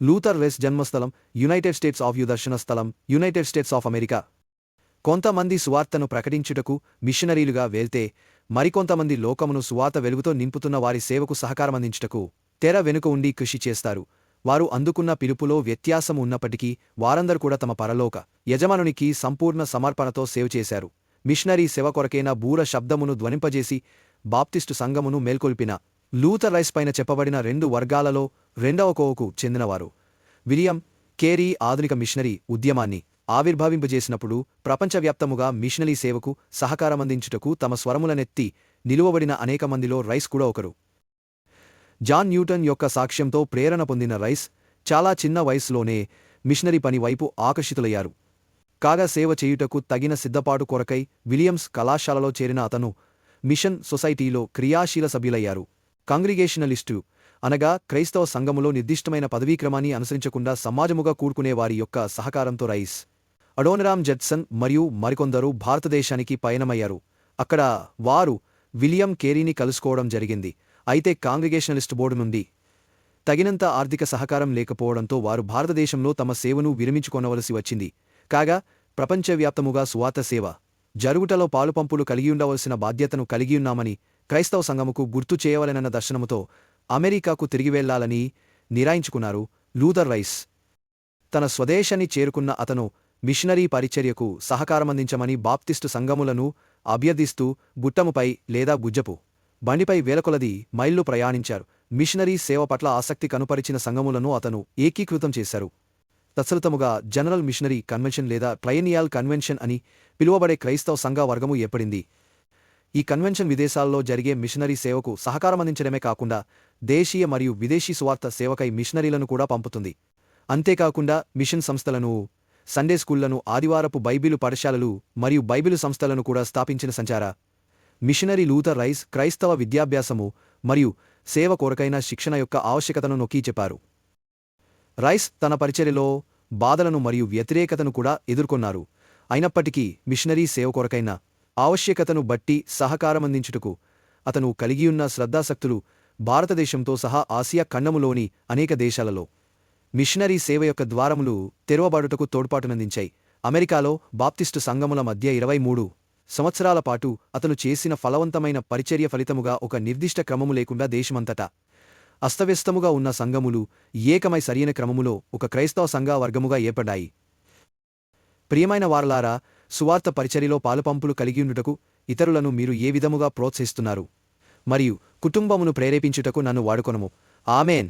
Luther వెస్ జన్మస్థలం United states of you దర్శన స్థలం యునైటెడ్ స్టేట్స్ ఆఫ్ అమెరికా. కొంతమంది సువార్తను ప్రకటించుటకు మిషనరీలుగా వెళ్తే మరికొంతమంది లోకమును సువార్త వెలుగుతో నింపుతున్న వారి సేవకు సహకారమందించుటకు తెర వెనుక ఉండి కృషి చేస్తారు. వారు అందుకున్న పిలుపులో వ్యత్యాసము ఉన్నప్పటికీ వారందరూ కూడా తమ పరలోక యజమానునికి సంపూర్ణ సమర్పణతో సేవ చేశారు. మిషనరీ సేవ కొరకైన బూర శబ్దమును ధ్వనింపజేసి బాప్టిస్టు సంఘమును మేల్కొల్పిన లూథర్ రైస్ పైన చెప్పబడిన రెండు వర్గాలలో రెండవ కోవకు చెందినవారు. విలియం కేరీ ఆధునిక మిషనరీ ఉద్యమాన్ని ఆవిర్భావింపజేసినప్పుడు ప్రపంచవ్యాప్తముగా మిషనరీ సేవకు సహకారమందించుటకు తమ స్వరములనెత్తి నిలువబడిన అనేక మందిలో రైస్ కూడా ఒకరు. జాన్ న్యూటన్ యొక్క సాక్ష్యంతో ప్రేరణ పొందిన రైస్ చాలా చిన్న వయస్సులోనే మిషనరీ పని వైపు ఆకర్షితులయ్యారు. కాగా సేవ చేయుటకు తగిన సిద్ధపాటు కొరకై విలియమ్స్ కళాశాలలో చేరిన అతను మిషన్ సొసైటీలో క్రియాశీల సభ్యులయ్యారు. కాంగ్రిగేషనలిస్టు అనగా క్రైస్తవ సంఘములో నిర్దిష్టమైన పదవీక్రమాన్ని అనుసరించకుండా సమాజముగా కూడుకునే వారి యొక్క సహకారంతో రైస్, అడోనిరామ్ జడ్సన్ మరియు మరికొందరు భారతదేశానికి పయనమయ్యారు. అక్కడ వారు విలియం కేరీని కలుసుకోవడం జరిగింది. అయితే కాంగ్రిగేషనలిస్టు బోర్డు నుండి తగినంత ఆర్థిక సహకారం లేకపోవడంతో వారు భారతదేశంలో తమ సేవను విరమించుకొనవలసి వచ్చింది. కాగా ప్రపంచవ్యాప్తముగా సువార్త సేవ జరుగుటలో పాలుపంపులు కలిగియుండవలసిన బాధ్యతను కలిగియున్నామని క్రైస్తవ సంఘముకు గుర్తు చేయవలెనన్న దర్శనముతో అమెరికాకు తిరిగివెళ్లాలని నిరాయించుకున్నారు లూథర్ రైస్. తన స్వదేశాన్ని చేరుకున్న అతను మిషనరీ పరిచర్యకు సహకారమందించమని బాప్తిస్టు సంఘములను అభ్యర్థిస్తూ గుట్టముపై లేదా గుజ్జపు బండిపై వేలకొలది మైళ్ళు ప్రయాణించారు. మిషనరీ సేవ పట్ల ఆసక్తి కనుపరిచిన సంఘములను అతను ఏకీకృతం చేశారు. తత్ఫలితముగా జనరల్ మిషనరీ కన్వెన్షన్ లేదా ట్రయెనియల్ కన్వెన్షన్ అని పిలువబడే క్రైస్తవ సంఘ వర్గము ఏర్పడింది. ఈ కన్వెన్షన్ విదేశాల్లో జరిగే మిషనరీ సేవకు సహకారమందించడమే కాకుండా దేశీయ మరియు విదేశీ సువార్త సేవకై మిషనరీలను కూడా పంపుతుంది. అంతేకాకుండా మిషన్ సంస్థలను, సండే స్కూళ్లను, ఆదివారపు బైబిలు పాఠశాలలు మరియు బైబిలు సంస్థలను కూడా స్థాపించిన సంచార మిషనరీ లూథర్ రైస్ క్రైస్తవ విద్యాభ్యాసము మరియు సేవ కొరకైన శిక్షణ యొక్క ఆవశ్యకతను నొక్కి చెప్పారు. రైస్ తన పరిచర్యలో బాధలను మరియు వ్యతిరేకతను కూడా ఎదుర్కొన్నారు. అయినప్పటికీ మిషనరీ సేవ కొరకైన ఆవశ్యకతను బట్టి సహకారమందించుటకు అతను కలిగియున్న శ్రద్ధాసక్తులు భారతదేశంతో సహా ఆసియా ఖండములోని అనేక దేశాలలో మిషనరీ సేవ యొక్క ద్వారములు తెరవబడుటకు తోడ్పాటునందించాయి. అమెరికాలో బాప్తిస్టు సంఘముల మధ్య 23 సంవత్సరాల పాటు అతను చేసిన ఫలవంతమైన పరిచర్య ఫలితముగా ఒక నిర్దిష్ట క్రమము లేకుండా దేశమంతటా అస్తవ్యస్తముగా ఉన్న సంఘములు ఏకమై సరియైన క్రమములో ఒక క్రైస్తవ సంఘ వర్గముగా ఏర్పడ్డాయి. ప్రియమైన వారలారా, సువార్త పరిచర్యలో పాలుపంపులు కలిగియుండుటకు ఇతరులను మీరు ఏ విధముగా ప్రోత్సహిస్తున్నారు మరియు కుటుంబమును ప్రేరేపించుటకు నన్ను వాడుకొనుము. ఆమేన్.